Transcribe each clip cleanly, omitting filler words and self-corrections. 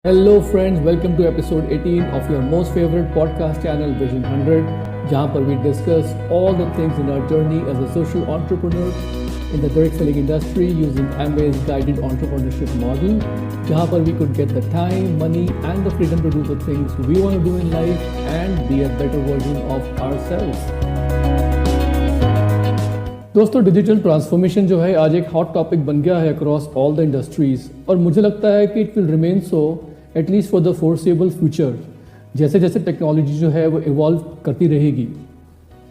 Hello friends, welcome to episode 18 of your most favorite podcast channel Vision 100, जहाँ पर we discuss all the things in our journey as a social entrepreneur in the direct selling industry using Amway's guided entrepreneurship model, जहाँ पर we could get the time, money and the freedom to do the things we want to do in life and be a better version of ourselves. दोस्तों, digital transformation जो है आज एक hot topic बन गया है अक्रॉस ऑल द इंडस्ट्रीज और मुझे लगता है कि it will remain so at least for the foreseeable future. जैसे जैसे टेक्नोलॉजी जो है वो इवॉल्व करती रहेगी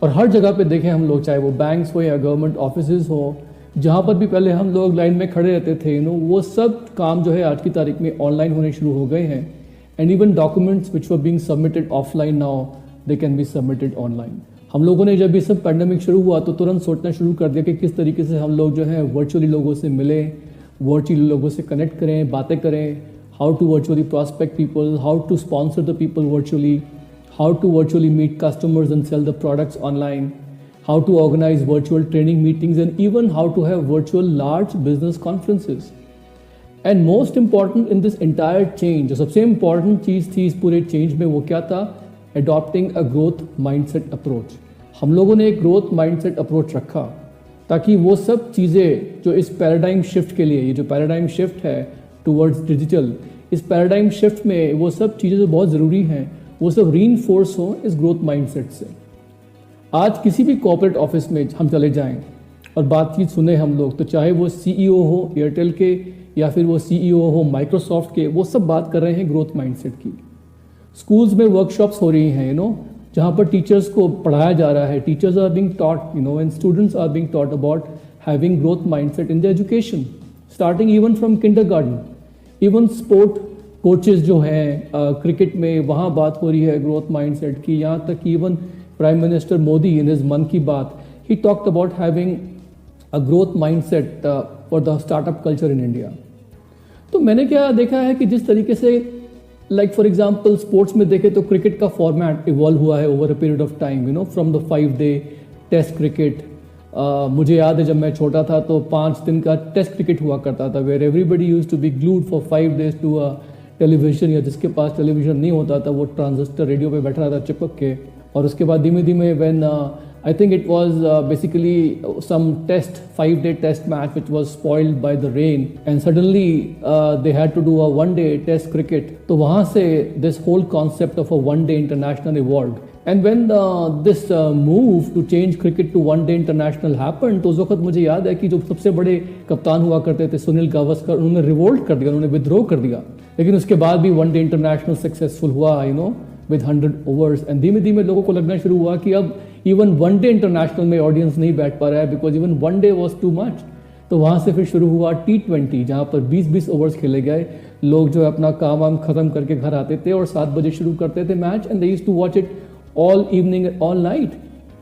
और हर जगह पे देखें हम लोग, चाहे वो बैंक्स हो या गवर्नमेंट ऑफिसेज हो, जहाँ पर भी पहले हम लोग लाइन में खड़े रहते थे वो सब काम जो है आज की तारीख में ऑनलाइन होने शुरू हो गए हैं। And even documents which were being submitted offline now they can be submitted online. हम लोगों ने जब ये सब पैंडेमिक शुरू हुआ तो तुरंत सोचना शुरू कर दिया कि किस तरीके से हम लोग जो है वर्चुअली लोगों से मिलें, वर्चुअली लोगों से कनेक्ट करें, बातें करें, how to virtually prospect people, how to sponsor the people virtually, how to virtually meet customers and sell the products online, how to organize virtual training meetings and even how to have virtual large business conferences. And most important in this entire change, जो सबसे important चीज़ थी इस पूरे change में वो क्या था? Adopting a growth mindset approach. हम लोगों ने एक growth mindset approach रखा ताकि वो सब चीज़ें जो इस paradigm shift के लिए, ये जो paradigm shift है towards digital, इस paradigm shift में वो सब चीज़ें जो बहुत ज़रूरी हैं वो सब reinforce हो इस growth mindset से। आज किसी भी कॉर्पोरेट ऑफिस में हम चले जाएं और बातचीत सुने हम लोग, तो चाहे वो सीईओ हो एयरटेल के या फिर वो सीईओ हो माइक्रोसॉफ्ट के, वो सब बात कर रहे हैं ग्रोथ माइंडसेट की। स्कूल्स में वर्कशॉप्स हो रही हैं जहाँ पर टीचर्स को पढ़ाया जा रहा है, teachers are being taught and students are being taught about having growth mindset in the education starting even from kindergarten. Even sport coaches जो हैं क्रिकेट में, वहाँ बात हो रही है ग्रोथ माइंडसेट की। यहाँ तक कि even Prime Minister Modi in his Mann Ki Baat, he talked about having a growth mindset for the startup culture in India. तो मैंने क्या देखा है कि जिस तरीके से like for example स्पोर्ट्स में देखें तो क्रिकेट का फॉर्मेट इवॉल्व हुआ है over a period of time from the 5-day test cricket. मुझे याद है जब मैं छोटा था तो 5 दिन का टेस्ट क्रिकेट हुआ करता था where everybody used to be glued for 5 days to a television, या जिसके पास टेलीविजन नहीं होता था वो ट्रांजिस्टर रेडियो पे बैठा रहता चिपक के। और उसके बाद धीमे धीमे when I think it was basically some test 5-day test match which was spoiled by the rain and suddenly they had to do a 1-day test cricket. तो वहाँ से this whole concept of a 1-day international evolved. And when this move to change cricket to 1-day international happened, तो उस वक्त मुझे याद है कि जो सबसे बड़े कप्तान हुआ करते थे सुनील गावस्कर, उन्होंने रिवोल्ट कर दिया, उन्होंने विद्रोह कर दिया। लेकिन उसके बाद भी 1-day इंटरनेशनल सक्सेसफुल हुआ with 100 overs एंड धीमे धीमे लोगों को लगना शुरू हुआ कि अब इवन 1-day इंटरनेशनल में ऑडियंस नहीं बैठ पा रहा है because even 1-day was too much. तो वहाँ से फिर शुरू हुआ T20 जहाँ पर 20-20 ओवर्स खेले गए। लोग जो है अपना काम वाम खत्म करके घर आते थे और 7 बजे शुरू करते थे match and they used to watch it all evening all night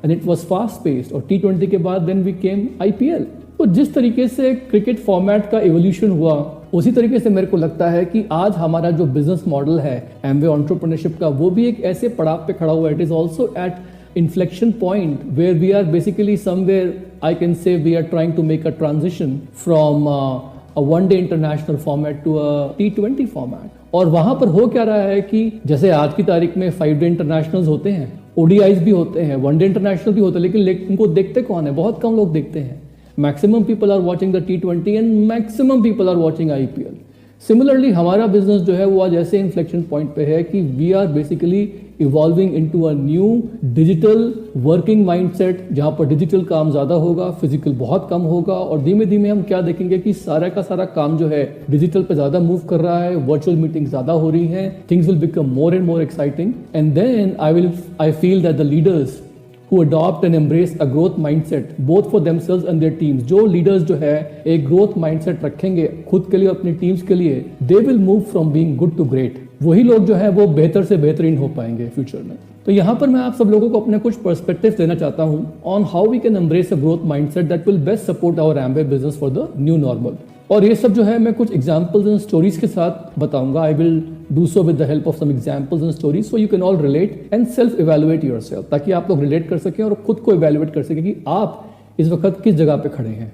and it was fast paced. और T20 के बाद देन वी केम IPL। तो जिस तरीके से क्रिकेट फॉर्मेट का एवोल्यूशन हुआ उसी तरीके से मेरे को लगता है कि आज हमारा जो बिजनेस मॉडल है एमवे एंटरप्रेन्योरशिप का, वो भी एक ऐसे पड़ाव पे खड़ा हुआ है। It is also at inflection point where we are basically somewhere I can say we are trying to make a transition from a 1-day international format to a T20 format. और वहां पर हो क्या रहा है कि जैसे आज की तारीख में 5-day इंटरनेशनल्स होते हैं, ODIs भी होते हैं, 1-day इंटरनेशनल भी होते हैं, लेकिन उनको देखते कौन है? बहुत कम लोग देखते हैं। Maximum people are watching the T20 and maximum people are watching IPL. Similarly, हमारा बिजनेस जो है वो आज ऐसे इन्फ्लेक्शन पॉइंट पे है कि we are basically evolving into a new digital working mindset जहाँ पर डिजिटल काम ज़्यादा होगा, फिजिकल बहुत कम होगा। और धीमे धीमे हम क्या देखेंगे कि सारा का सारा काम जो है डिजिटल पे ज़्यादा मूव कर रहा है, वर्चुअल मीटिंग ज़्यादा हो रही हैं, things will become more and more exciting. And then I feel that the leaders who adopt and embrace a growth mindset both for themselves and their teams, जो leaders जो है एक growth mindset रखेंगे खुद के लिए अपनी टीम्स के लिए, they will move from being good to great। वही लोग जो है वो बेहतर से बेहतरीन हो पाएंगे फ्यूचर में। तो यहाँ पर मैं आप सब लोगों को अपने कुछ पर्सपेक्टिव देना चाहता हूँ on how we can embrace a growth mindset that will best support our Amway business for the new normal. और ये सब जो है मैं कुछ एग्जाम्पल्स एंड स्टोरीज के साथ बताऊंगा। I will do so with the help of some examples and stories so you can all relate and self evaluate yourself, ताकि आप लोग रिलेट कर सकें और खुद को इवैल्यूएट कर सकें कि आप इस वक्त किस जगह पे खड़े हैं।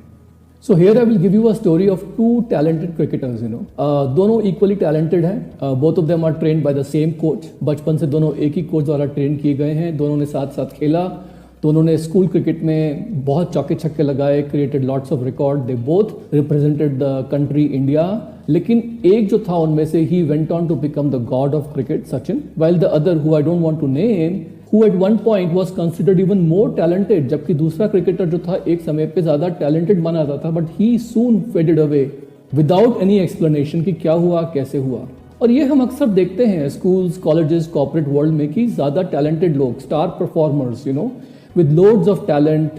So here I will give you a story of two talented cricketers, you know. दोनों equally talented हैं. Both of them are trained by the same coach. बचपन से दोनों एक ही कोच द्वारा ट्रेन किए गए हैं. दोनों ने साथ साथ खेला. दोनों ने स्कूल क्रिकेट में बहुत चौके छक्के लगाए, created lots of record. They both represented the country India. लेकिन एक जो था उनमें से ही went on to become the god of cricket, Sachin, while the other, who I don't want to name, who at one point was considered even more talented, जबकि दूसरा cricketer जो था एक समय पे ज़्यादा टैलेंटेड माना जाता था, but he soon faded away without any explanation कि क्या हुआ, कैसे हुआ. और ये हम अक्सर देखते हैं स्कूल्स, कॉलेजेस, कॉर्पोरेट वर्ल्ड में कि ज़्यादा टैलेंटेड लोग, star performers, you know, with loads of talent,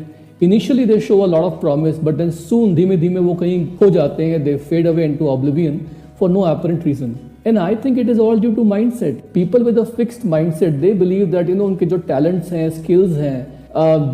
initially they show a lot of promise, but then soon धीमे धीमे वो कहीं खो जाते हैं, they fade away into oblivion for no apparent reason. And I think it is all due to mindset. People with a fixed mindset, they believe that, you know, उनके जो talents हैं, skills हैं,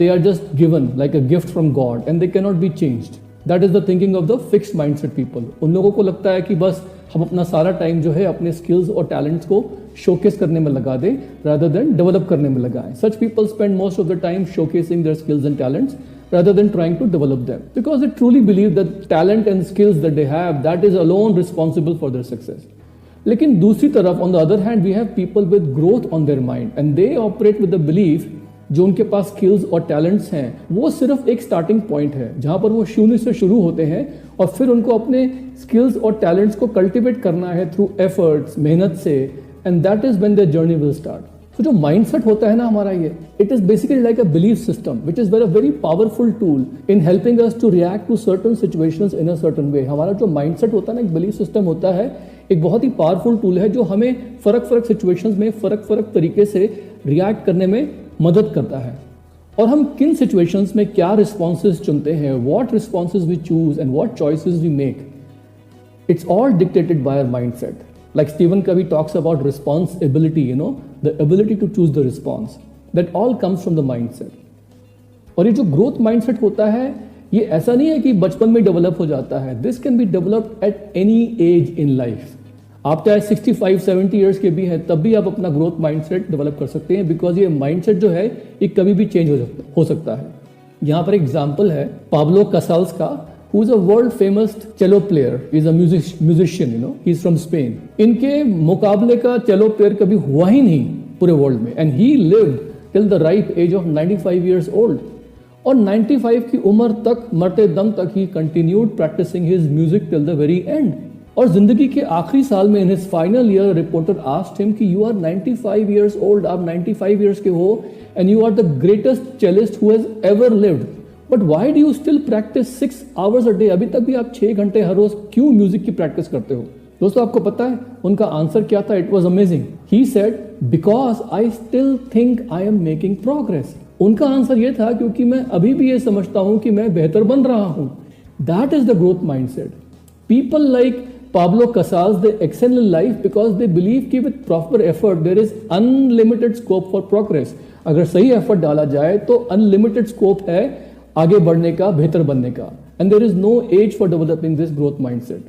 they are just given like a gift from God and they cannot be changed. That is the thinking of the fixed mindset people. उन लोगों को लगता है कि बस हम अपना सारा टाइम जो है अपने skills और talents को showcase करने में लगा दें rather than develop करने में लगाएं. Such people spend most of the time showcasing their skills and talents rather than trying to develop them, because they truly believe that talent and skills that they have, that is alone responsible for their success. लेकिन दूसरी तरफ on the other hand we have people with growth on their mind and they operate with the belief जो उनके पास skills और talents हैं वो सिर्फ एक स्टार्टिंग पॉइंट है जहां पर वो शून्य से शुरू होते हैं और फिर उनको अपने स्किल्स और टैलेंट्स को कल्टिवेट करना है थ्रू एफर्ट्स, मेहनत से, and that is when their journey will start. तो जो माइंडसेट होता है ना हमारा, ये it is basically like a belief system which is very powerful tool in helping us to react to certain situations in a certain way. हमारा जो mindset होता है ना, एक बिलीफ सिस्टम होता है, एक बहुत ही पावरफुल टूल है जो हमें फर्क सिचुएशंस में फर्क तरीके से रिएक्ट करने में मदद करता है. और हम किन सिचुएशंस में क्या रिस्पॉन्सेज चुनते हैं, what responses we choose and what choices we make, it's all dictated by our mindset. Like Stephen Covey talks about responsibility, you know, the ability to choose the response. That all comes from the mindset. और ये जो growth mindset होता है, ये ऐसा नहीं है कि बचपन में डेवलप हो जाता है. This can be developed at any age in life. आप चाहे 65-70 ईयर्स के भी हैं तब भी आप अपना ग्रोथ माइंडसेट डेवलप कर सकते हैं, बिकॉज ये माइंडसेट जो है ये कभी भी चेंज हो सकता है. यहाँ पर एग्जाम्पल है पाब्लो कसाल्स का, who is a world famous cello player. He is a musician, you know. He is from Spain. इनके मुकाबले का cello player कभी हुआ ही नहीं पूरे वर्ल्ड में, and he lived till the ripe age of 95 years old. और 95 की उम्र तक, मरते दम तक he continued practicing his music till the very end. और जिंदगी के आखिरी साल में in his final year, reporter asked him कि you are 95 years old, आप 95 years के हो, and you are the greatest cellist who has ever lived. But why do you still practice 6 hours a day? अभी तक भी आप 6 घंटे हर रोज क्यों म्यूजिक की प्रैक्टिस करते हो? दोस्तों, आपको पता है उनका आंसर क्या था? It was amazing. He said, because I still think I am making progress. उनका आंसर ये था क्योंकि मैं अभी भी ये समझता हूं कि मैं बेहतर बन रहा हूं. That is the growth mindset. People like Pablo Casals, they excel in life because they believe कि with proper effort there is unlimited scope for progress. अगर सही एफर्ट डाला जाए तो अनलिमिटेड स्कोप है आगे बढ़ने का, बेहतर बनने का. And there is no age for developing this growth mindset.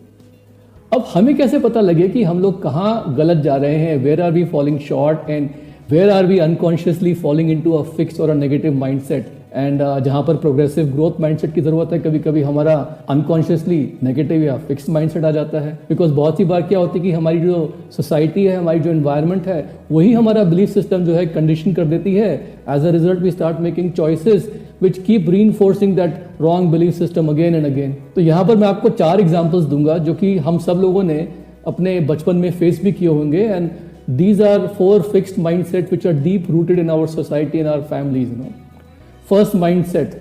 अब हमें कैसे पता लगे कि हम लोग कहाँ गलत जा रहे हैं? Where are we falling short and where are we unconsciously falling into a fix or a negative mindset? And जहाँ पर प्रोग्रेसिव ग्रोथ माइंडसेट की जरूरत है, कभी कभी हमारा अनकॉन्शियसली नेगेटिव या फिक्स माइंडसेट आ जाता है. बिकॉज बहुत सी बार क्या होती है कि हमारी जो सोसाइटी है, हमारी जो एनवायरनमेंट है, वही हमारा बिलीफ सिस्टम जो है कंडीशन कर देती है. As a result we start making choices which keep reinforcing that wrong belief system again and again. तो यहाँ पर मैं आपको 4 एग्जाम्पल्स दूंगा जो कि हम सब लोगों ने अपने बचपन में फेस भी किए होंगे. And these are 4 fixed mindsets which are deep rooted in our society and our families, you know. First mindset,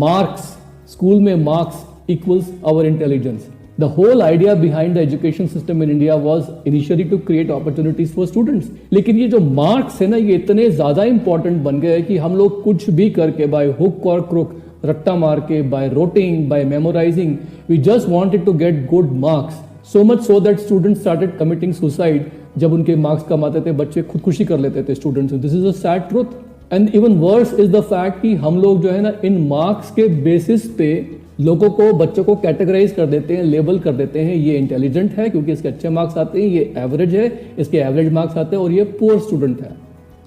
marks. School में marks equals our intelligence. The whole idea behind the education system in India was initially to create opportunities for students. लेकिन ये जो marks है ना, ये इतने ज़्यादा important बन गए कि हम लोग कुछ भी करके, by hook or crook, रट्टा मार के, by roting, by memorizing, we just wanted to get good marks. So much so that students started committing suicide. जब उनके marks कम आते थे, बच्चे खुदकुशी कर लेते थे students. This is a sad truth. And even worse is the fact कि हम लोग जो है ना इन marks के basis पे लोगों को, बच्चों को कैटेगराइज कर देते हैं, लेबल कर देते हैं. ये इंटेलिजेंट है क्योंकि इसके अच्छे मार्क्स आते हैं, ये एवरेज है, इसके एवरेज मार्क्स आते हैं, और ये पुअर स्टूडेंट है.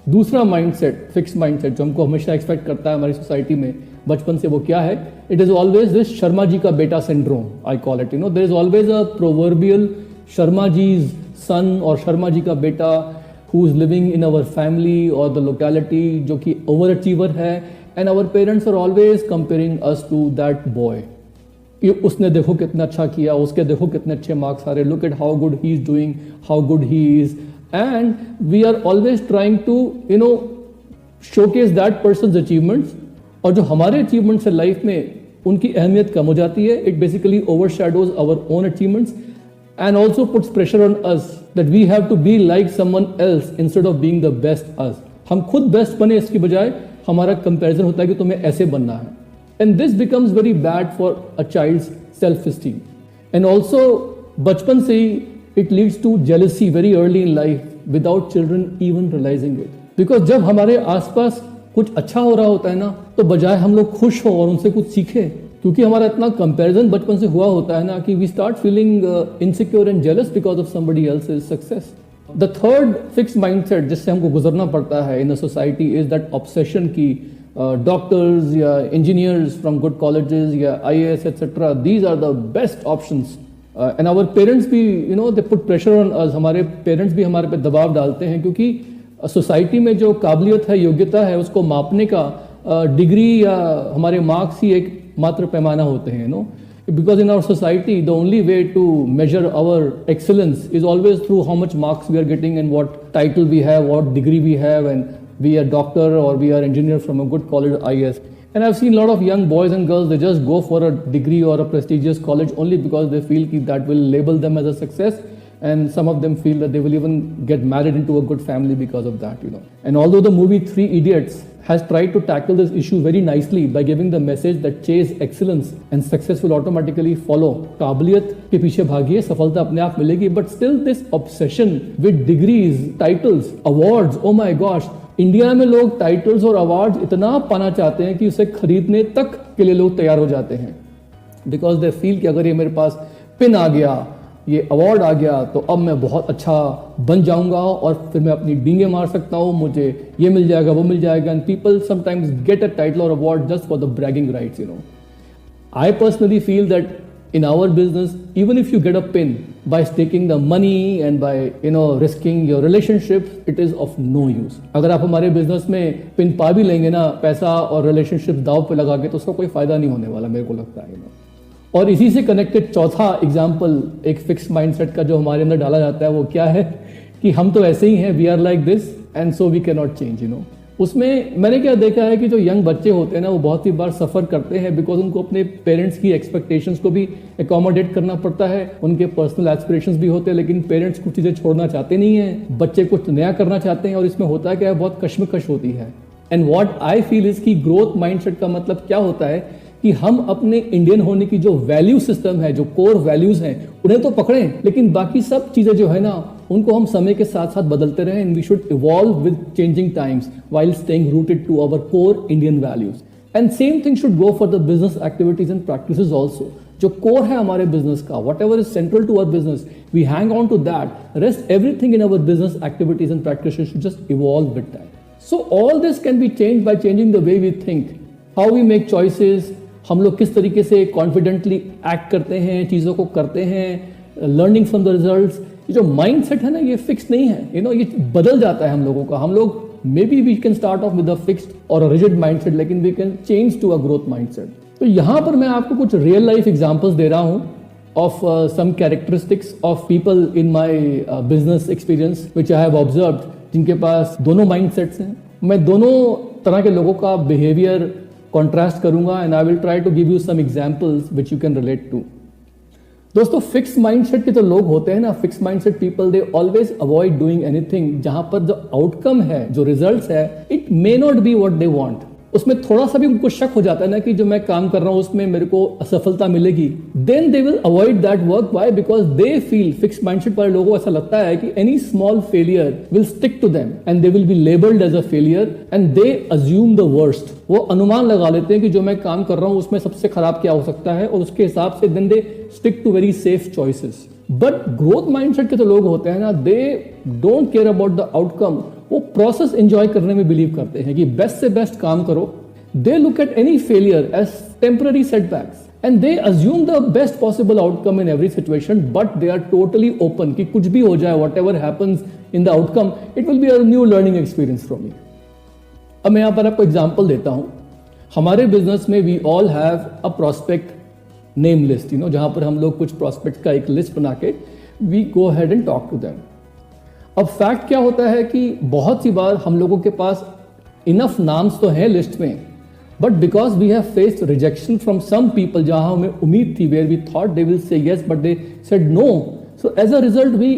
दूसरा माइंडसेट, फिक्स माइंडसेट, जो हमको हमेशा एक्सपेक्ट करता है हमारी सोसाइटी में बचपन से, वो क्या है? It is always this Sharma ji का बेटा syndrome, I call it. There is always a proverbial Sharma ji's son और शर्मा जी का बेटा who is living in our family or the locality, जो कि overachiever है, and our parents are always comparing us to that boy. ये उसने देखो कितना अच्छा किया, उसके देखो कितने अच्छे मार्क्स आ रहे, look at how good he is doing, how good he is, and we are always trying to showcase that person's achievements, और जो हमारे achievements है लाइफ में उनकी अहमियत कम हो जाती है। It basically overshadows our own achievements and also puts pressure on us that we have to be like someone else instead of being the best us. हम खुद बेस्ट बने इसकी बजाय हमारा कंपैरिजन होता है कि तुम्हें ऐसे बनना है, and this becomes very bad for a child's self-esteem. And also बचपन से ही it leads to jealousy very early in life without children even realizing it. Because जब हमारे आसपास कुछ अच्छा हो रहा होता है ना, तो बजाय हम लोग खुश हो और उनसे कुछ सीखे, क्योंकि हमारा इतना कंपैरिजन बचपन से हुआ होता है ना कि we start feeling insecure and jealous because of somebody else's success. The third fix mindset जिससे हमको गुजरना पड़ता है in a society is that obsession की डॉक्टर्स या इंजीनियर्स फ्रॉम गुड कॉलेजेस या IAS etcetera, these are the best options. And our parents भी they put pressure on us, हमारे पेरेंट्स भी हमारे पे दबाव डालते हैं, क्योंकि सोसाइटी में जो काबिलियत है, योग्यता है, उसको मापने का डिग्री या हमारे मार्क्स ही एक मात्र पैमाना होते हैं, because in our society the only way to measure our excellence is always through how much marks we are getting and what title we have, what degree we have, and we are doctor or we are engineer from a good college, IAS. And I've seen a lot of young boys and girls, they just go for a degree or a prestigious college only because they feel that will label them as a success, and some of them feel that they will even get married into a good family because of that. And although the movie Three Idiots has tried to tackle this issue very nicely by giving the message that chase excellence and success will automatically follow. काबिलियत के पीछे भागिए, सफलता अपने आप मिलेगी, but still this obsession with degrees, titles, awards, oh my gosh, India में लोग titles और अवार्ड्स इतना पाना चाहते हैं कि उसे खरीदने तक के लिए लोग तैयार हो जाते हैं, बिकॉज दे फील कि अगर ये मेरे पास पिन आ गया, ये अवार्ड आ गया, तो अब मैं बहुत अच्छा बन जाऊंगा और फिर मैं अपनी डींगे मार सकता हूँ, मुझे ये मिल जाएगा, वो मिल जाएगा। And people sometimes get a title और award just for the bragging rights. I personally feel that in our business, even if you get a pin by staking the money and by risking your relationships, it is of no use. अगर आप हमारे business में pin पा भी लेंगे ना, पैसा और रिलेशनशिप दाव पे लगा के, तो उसका कोई फायदा नहीं होने वाला, मेरे को लगता है। और इसी से कनेक्टेड चौथा एग्जाम्पल एक फिक्स माइंडसेट का जो हमारे अंदर डाला जाता है, वो क्या है कि हम तो ऐसे ही हैं, we are like this and so we can not change. उसमें मैंने क्या देखा है कि जो यंग बच्चे होते हैं ना, वो बहुत ही बार सफ़र करते हैं, बिकॉज उनको अपने पेरेंट्स की एक्सपेक्टेशंस को भी एकोमोडेट करना पड़ता है, उनके पर्सनल एस्पिरेशंस भी होते हैं, लेकिन पेरेंट्स कुछ चीज़ें छोड़ना चाहते नहीं हैं, बच्चे कुछ नया करना चाहते हैं, और इसमें होता क्या है, बहुत कश्मकश होती है। And what I feel is कि ग्रोथ माइंडसेट का मतलब क्या होता है कि हम अपने इंडियन होने की जो वैल्यू सिस्टम है, जो कोर वैल्यूज हैं, उन्हें तो पकड़ें, लेकिन बाकी सब चीज़ें जो है ना, उनको हम समय के साथ साथ बदलते रहें। And we should evolve with changing times while staying rooted to our core Indian values. And same thing should go for the business activities and practices also. जो कोर है हमारे बिजनेस का, whatever is central to our business, we hang on to that. Rest everything in our business activities and practices should just evolve with that. So all this can be change by changing the way we think, how we make choices, हम लोग किस तरीके से confidently act करते हैं, चीज़ों को करते हैं, लर्निंग फ्रॉम द रिजल्ट्स। ये जो माइंडसेट है ना, ये फिक्स नहीं है, ये बदल जाता है हम लोगों का। हम लोग maybe we can start off with a fixed or rigid mindset, लेकिन we can change to a growth mindset. तो यहाँ पर मैं आपको कुछ रियल लाइफ एग्जांपल्स दे रहा हूँ of some characteristics of people in my business experience which I have observed, जिनके पास दोनों माइंडसेट्स हैं। मैं दोनों तरह के लोगों का बिहेवियर कॉन्ट्रास्ट करूंगा, and I will try to give you some examples which you can relate to. दोस्तों, फिक्स माइंडसेट के जो लोग होते हैं ना, fix mindset people, they always avoid doing anything जहां पर जो आउटकम है, जो रिजल्ट्स है, it may not be what they want. उसमें थोड़ा सा भी उनको शक हो जाता है ना कि जो मैं काम कर रहा हूं उसमें मेरे को असफलता मिलेगी, then they will avoid that work. Why? Because they feel, fix mindset वाले लोगों को ऐसा लगता है कि any small failure will stick to them and they will be labelled as a failure and they assume the worst. वो अनुमान लगा लेते हैं कि जो मैं काम कर रहा हूं उसमें सबसे खराब क्या हो सकता है, और उसके हिसाब से then they stick to very safe choices. But growth mindset के तो लोग होते हैं ना, they don't care about the outcome, वो प्रोसेस एंजॉय करने में बिलीव करते हैं कि बेस्ट से बेस्ट काम करो. They look at any failure as temporary setbacks and they assume the best possible outcome in every situation, but they are totally open कि कुछ भी हो जाए, whatever happens in the outcome, it will be a new learning experience for me. अब मैं यहाँ पर आपको एग्जाम्पल देता हूँ. हमारे बिजनेस में we all have a prospect name list, जहाँ पर हम लोग कुछ प्रोस्पेक्ट का एक लिस्ट बना के we go ahead and talk to them. अब फैक्ट क्या होता है कि बहुत सी बार हम लोगों के पास इनफ नाम्स तो हैं लिस्ट में, but because we have faced rejection from some people, जहां हमें उम्मीद थी, where we thought they will say yes but they said no, so as a result we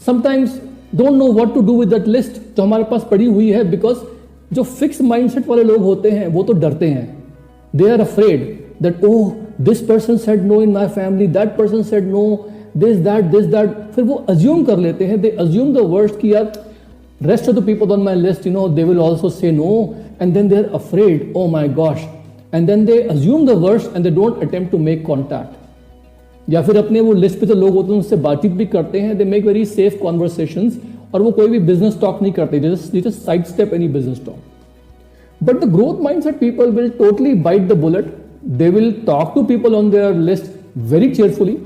sometimes don't know what to do with that list जो हमारे पास पड़ी हुई है. Because जो फिक्स माइंडसेट वाले लोग होते हैं वो तो डरते हैं. They are afraid that oh this person said no in my family, that person said no, this that. फिर वो अज्यूम कर लेते हैं, दे अज्यूम द वर्स्ट कि यार rest of the people on my list, they will also say no, and then they're afraid, oh my gosh, and then they assume the worst and they don't attempt to make contact. या फिर अपने वो list पे जो लोग होते हैं उनसे बातचीत भी करते हैं, they make very safe conversations, और वो कोई भी बिजनेस टॉक नहीं करते, they just sidestep any business talk. But the growth mindset people will totally bite the bullet. They will talk to people on their list very cheerfully.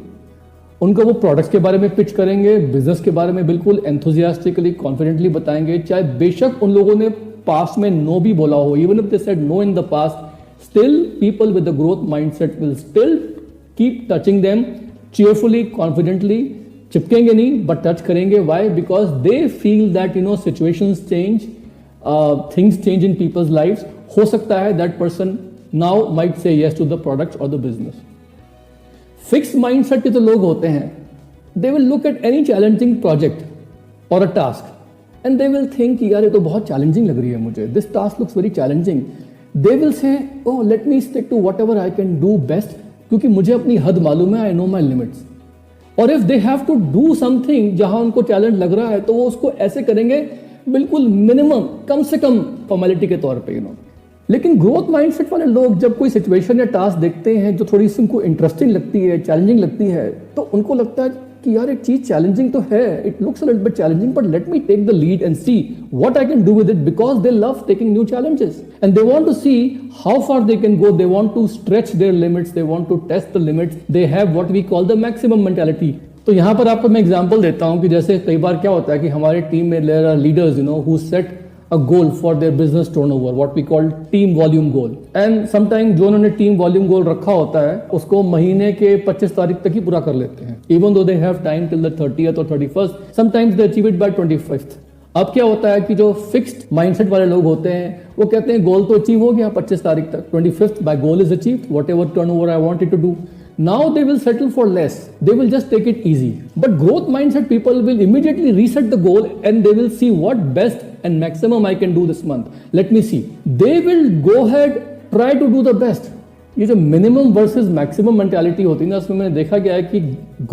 उनको वो products के बारे में पिच करेंगे, बिजनेस के बारे में बिल्कुल एंथुजियास्टिकली कॉन्फिडेंटली बताएंगे, चाहे बेशक उन लोगों ने पास्ट में नो भी बोला हो. Even if they said no in the past, still people with the growth mindset will still keep touching them cheerfully, confidently. चिपकेंगे नहीं बट टच करेंगे. Why? Because they feel that situations change, things change in people's lives. हो सकता है that person now might say yes to the product और the business. Fix mindset के जो लोग होते हैं, they will look at any challenging project और a task and they will think यार ये तो बहुत चैलेंजिंग लग रही है मुझे, this task looks very challenging. They will say oh let me stick to whatever I can do best, क्योंकि मुझे अपनी हद मालूम है, आई नो माई लिमिट्स. और if they have to do something जहां उनको चैलेंज लग रहा है, तो वो उसको ऐसे करेंगे बिल्कुल मिनिमम, कम से कम फॉर्मेलिटी के तौर पे. लेकिन ग्रोथ माइंडसेट वाले लोग जब कोई सिचुएशन या टास्क देखते हैं जो थोड़ी सी उनको इंटरेस्टिंग लगती है, चैलेंजिंग लगती है, तो उनको लगता है कि यार एक चीज चैलेंजिंग तो है, it looks a little bit challenging, but let me take the lead and see what I can do with it, because they love taking new challenges and they want to see how far they can go. They want to stretch their limits, they want to test the limits. They have what we call the maximum mentality. तो यहाँ पर आपको मैं example देता हूँ कि जैसे कई बार क्या होता है कि हमारे टीम में there are leaders who set a goal for their business turnover, what we call team volume goal. And sometimes जो उन्होंने team volume goal रखा होता है उसको महीने के 25 तारीख तक ही पूरा कर लेते हैं. Even though they have time till the 30th or 31st, sometimes they achieve it by 25th. अब क्या होता है कि जो फिक्स्ड माइंडसेट वाले लोग होते हैं वो कहते हैं गोल तो अचीव हो गया 25 तारीख तक, 25th my goal is achieved, whatever turnover I wanted to do. Now they will settle for less. They will just take it easy. But growth mindset people will immediately reset the goal and they will see what best and maximum I can do this month. Let me see. They will go ahead, try to do the best. ये जो minimum versus maximum mentality होती है ना, उसमें मैंने देखा गया है कि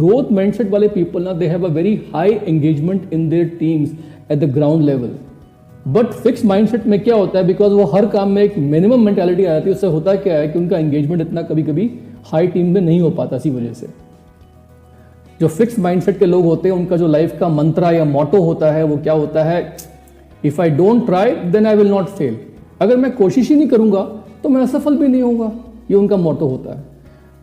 ग्रोथ माइंडसेट वाले पीपल ना, they have a very high engagement in their teams at the ground level. But fix mindset में क्या होता है, बिकॉज वो हर काम में एक मिनिमम मेंटालिटी आ जाती है, उससे होता क्या है कि उनका एंगेजमेंट इतना कभी कभी हाई टीम में नहीं हो पाता. इसी वजह से जो फिक्स माइंडसेट के लोग होते हैं उनका जो लाइफ का मंत्रा या मोटो होता है वो क्या होता है, if I don't try then I will not fail. अगर मैं कोशिश ही नहीं करूंगा तो मैं असफल भी नहीं होऊंगा, ये उनका मोटो होता है.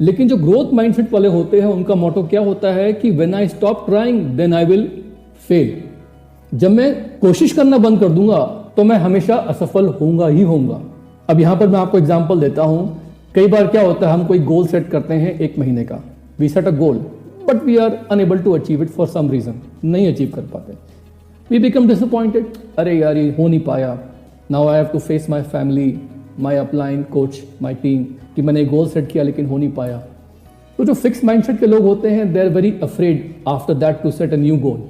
लेकिन जो ग्रोथ माइंडसेट वाले होते हैं उनका मोटो क्या होता है कि when I stop trying then I will fail. जब मैं कोशिश करना बंद कर दूंगा तो मैं हमेशा असफल होऊंगा ही होऊंगा. अब यहां पर मैं आपको एग्जांपल देता हूं. कई बार क्या होता है, हम कोई गोल सेट करते हैं एक महीने का, we set a goal but we are unable to achieve it for some reason, नहीं अचीव कर पाते. वी बिकम डिसअपॉइंटेड, अरे यार ये हो नहीं पाया. Now I have to face my family, my upline, coach, my team कि मैंने गोल सेट किया लेकिन हो नहीं पाया. तो जो फिक्स माइंडसेट के लोग होते हैं they are very afraid after that to set a new goal.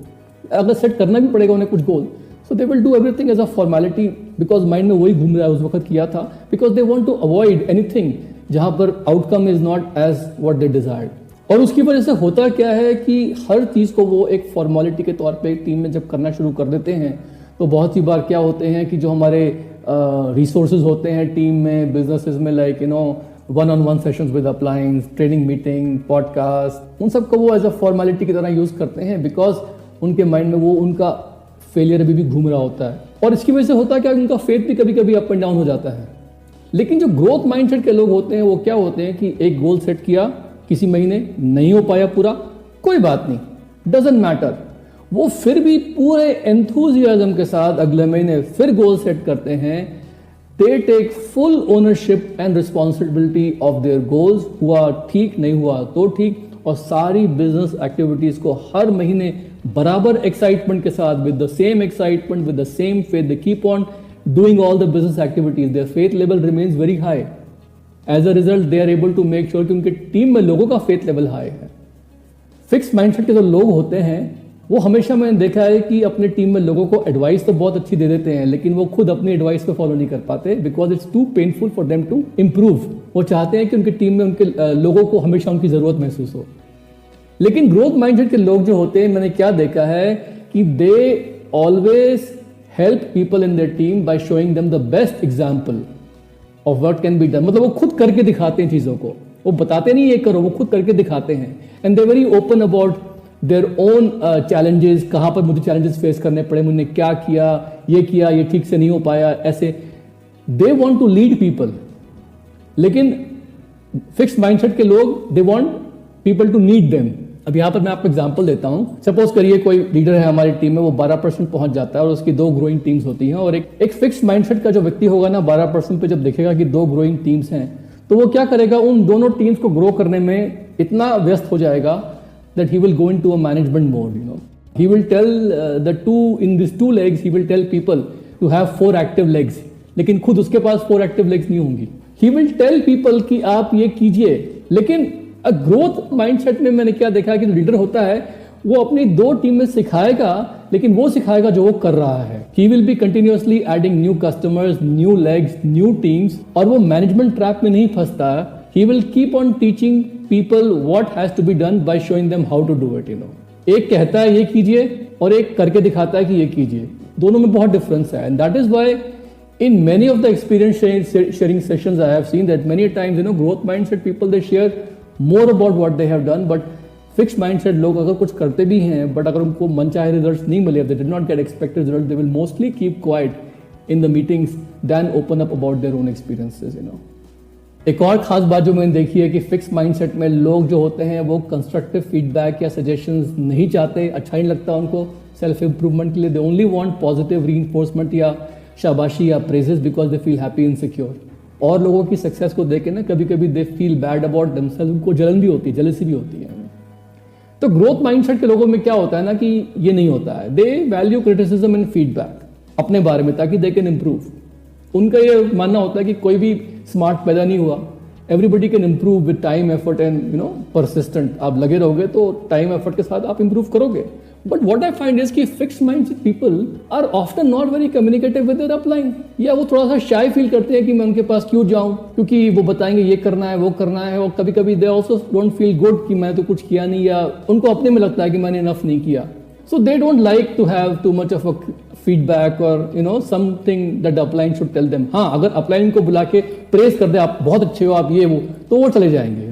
अगर सेट करना भी पड़ेगा उन्हें कुछ goal, so they will do everything as a formality, because mind में वही घूम रहा है उस वक्त किया था, because they want to avoid anything जहां पर outcome is not as what they desired. और उसकी वजह से होता क्या है कि हर चीज़ को वो एक फॉर्मेलिटी के तौर पे टीम में जब करना शुरू कर देते हैं तो बहुत सी बार क्या होते हैं कि जो हमारे रिसोर्सेज होते हैं टीम में, बिजनेसेस में, like one-on-one sessions with अपलाइंस, training meeting, podcast, उन सबको वो एज अ फॉर्मेलिटी की तरह यूज़ करते हैं, बिकॉज उनके माइंड में वो उनका फेलियर अभी भी घूम रहा होता है, और इसकी वजह से होता है क्या, उनका फेथ भी कभी कभी अप एंड डाउन हो जाता है। लेकिन जो ग्रोथ माइंडसेट के लोग होते हैं वो क्या होते हैं कि एक गोल सेट किया, किसी महीने नहीं हो पाया पूरा, कोई बात नहीं, डजंट मैटर, वो फिर भी पूरे एंथुजियाज्म के साथ अगले महीने फिर गोल सेट करते हैं। They take full ownership and responsibility of their goals. हुआ ठीक, नहीं हुआ तो ठीक, और सारी बिजनेस एक्टिविटीज को हर महीने बराबर एक्साइटमेंट के साथ, with the same excitement, with the same faith, they keep on doing all the business activities. Their faith level remains very high. As a result, they are able to make sure कि उनके team में लोगों का faith level high है। Fix mindset के जो लोग होते हैं वो हमेशा मैंने देखा है कि अपने टीम में लोगों को एडवाइस तो बहुत अच्छी दे देते हैं, लेकिन वो खुद अपनी एडवाइस को फॉलो नहीं कर पाते, because it's too painful for them to improve. वो चाहते हैं कि उनकी टीम में उनके लोगों को हमेशा उनकी जरूरत महसूस हो। लेकिन ग्रोथ माइंडसेट के लोग जो होते हैं, मैंने क्या देखा है कि they always help people in their team by showing them the best example of what can be done। मतलब वो खुद करके दिखाते हैं चीज़ों को, वो बताते नहीं ये करो, वो खुद करके दिखाते हैं। And they very open about their own challenges, कहाँ पर मुझे चैलेंजेस फेस करने पड़े, मैंने क्या किया, ये ठीक से नहीं हो पाया, ऐसे। They want to lead people. लेकिन फिक्स माइंडसेट के लोग, they want people to need them. अब यहाँ पर मैं आपको एग्जांपल देता हूँ। सपोज करिए कोई लीडर है हमारी टीम में, वो 12% पहुंच जाता है और उसकी 2 ग्रोइंग टीम्स होती हैं, और एक फिक्स माइंडसेट का जो व्यक्ति होगा ना, 12% पे जब देखेगा कि 2 ग्रोइंग टीम्स हैं, तो वो क्या करेगा, उन दोनों टीम्स को ग्रो करने में इतना व्यस्त हो जाएगा that he will go into a management mode. He will tell in this 2 legs, he will tell people to have 4 active legs, लेकिन खुद उसके पास 4 एक्टिव लेग्स नहीं होंगी। ही विल टेल पीपल कि आप ये कीजिए, लेकिन ग्रोथ माइंडसेट में मैंने क्या देखा कि जो लीडर होता है वो अपनी 2 टीम में सिखाएगा, लेकिन वो सिखाएगा जो वो कर रहा है। He will be continuously adding new customers, new legs, new teams, और वो मैनेजमेंट ट्रैप में नहीं फंसता। He will keep on teaching people what has to be done by showing them how to do it. एक कहता है ये कीजिए और एक करके दिखाता है कि ये कीजिए, दोनों में बहुत डिफरेंस है। And that is why in many of the experience sharing sessions I have seen that many times growth mindset people they share more about what they have done, but fixed mindset लोग अगर कुछ करते भी हैं but अगर उनको मनचाहे results नहीं मिले, they did not get expected results, they will mostly keep quiet in the meetings than open up about their own experiences। एक और खास बात जो मैंने देखी है कि फिक्स माइंडसेट में लोग जो होते हैं वो कंस्ट्रक्टिव फीडबैक या सजेशंस नहीं चाहते, अच्छा नहीं लगता उनको सेल्फ इंप्रूवमेंट के लिए। They only want positive reinforcement या शाबाशी या praises because they feel happy and secure. और लोगों की सक्सेस को देख के ना कभी कभी they feel bad about themselves, उनको जलन भी होती है, जेलसी भी होती है। तो ग्रोथ माइंडसेट के लोगों में क्या होता है ना कि ये नहीं होता है। दे वैल्यू क्रिटिसिज्म एंड फीडबैक अपने बारे में ताकि दे कैन इम्प्रूव। उनका ये मानना होता है कि कोई भी स्मार्ट पैदा नहीं हुआ, everybody can improve with time effort and persistent. आप लगे रहोगे तो टाइम एफर्ट के साथ आप इम्प्रूव करोगे। But what I find is कि fixed mindset people are often not very communicative with their upline, या वो थोड़ा सा शाय फील करते हैं कि मैं उनके पास क्यों जाऊं, क्योंकि वो बताएंगे ये करना है वो करना है, और कभी कभी they also don't feel good कि मैं तो कुछ किया नहीं, या उनको अपने में लगता है कि मैंने इनफ नहीं किया। सो they don't like to have too much of a feedback और something that upline should tell them. हाँ, अगर अपलाइन को बुला के प्रेस कर दे आप बहुत अच्छे हो आप ये वो, तो वो चले जाएंगे।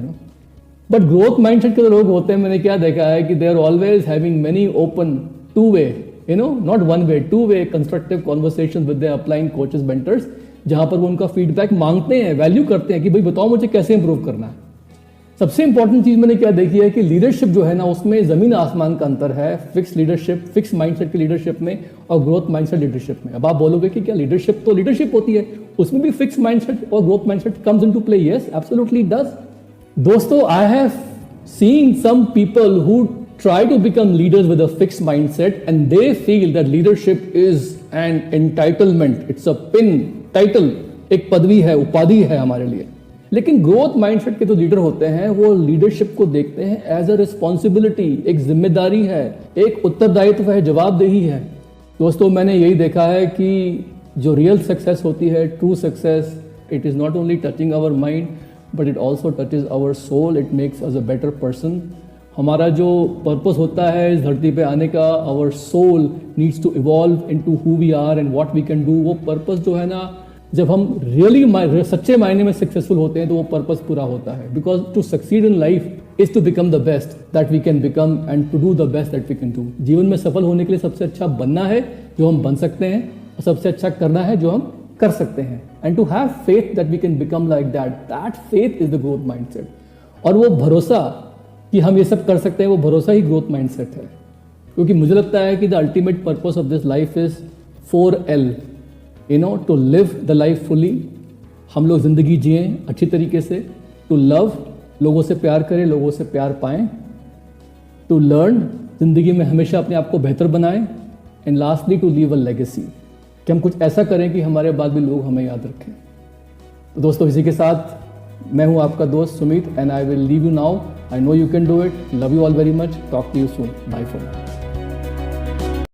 बट ग्रोथ माइंडसेट के जो लोग होते हैं, मैंने क्या देखा है कि they are always having many open 2-way, not 1-way, 2-way constructive conversation with their upline coaches mentors, जहां पर वो उनका फीडबैक मांगते हैं, वैल्यू करते हैं कि भाई बताओ मुझे कैसे इंप्रूव करना है। सबसे इंपॉर्टेंट चीज मैंने क्या देखी है कि लीडरशिप जो है ना उसमें जमीन आसमान का अंतर है। फिक्स लीडरशिप, फिक्स माइंडसेट की लीडरशिप में और ग्रोथ माइंडसेट लीडरशिप में। अब आप बोलोगे कि क्या लीडरशिप तो लीडरशिप होती है, उसमें भी फिक्स माइंडसेट और growth mindset comes into play? Yes, absolutely it does. दोस्तों, I have seen some people who try to become leaders with a fixed mindset and they feel that leadership is an entitlement, it's a pin title, एक पदवी है, उपाधि है हमारे लिए। लेकिन growth mindset के जो लीडर होते हैं वो लीडरशिप को देखते हैं एज अ रिस्पॉन्सिबिलिटी, एक जिम्मेदारी है, एक उत्तरदायित्व है, जवाबदेही है। दोस्तों, मैंने यही देखा है कि जो रियल सक्सेस होती है, true success, it is not only touching our mind but it also touches our soul, it makes us a better person। हमारा जो पर्पस होता है इस धरती पे आने का, our soul needs to evolve into who we are and what we can do। वो पर्पस जो है ना, जब हम रियली सच्चे मायने में सक्सेसफुल होते हैं तो वो पर्पस पूरा होता है। Because to succeed in life is to become the best that we can become and to do the best that we can do. जीवन में सफल होने के लिए सबसे अच्छा बनना है जो हम बन सकते हैं, और सबसे अच्छा करना है जो हम कर सकते हैं। And to have faith that we can become like that, that faith is the growth mindset. और वो भरोसा कि हम ये सब कर सकते हैं, वो भरोसा ही ग्रोथ माइंडसेट है। क्योंकि मुझे लगता है कि the ultimate purpose of this life is 4L, you know, to live the life fully, हम लोग जिंदगी जिएं अच्छी तरीके से, टू लव, लोगों से प्यार करें, लोगों से प्यार पाएं, टू लर्न, जिंदगी में हमेशा अपने आप को बेहतर बनाएं, and lastly to leave a legacy, कि हम कुछ ऐसा करें कि हमारे बाद भी लोग हमें याद रखें। तो दोस्तों, इसी के साथ मैं हूं आपका दोस्त Sumit, and I will leave you now. I know you can do it. Love you all very much. Talk to you soon. Bye for now.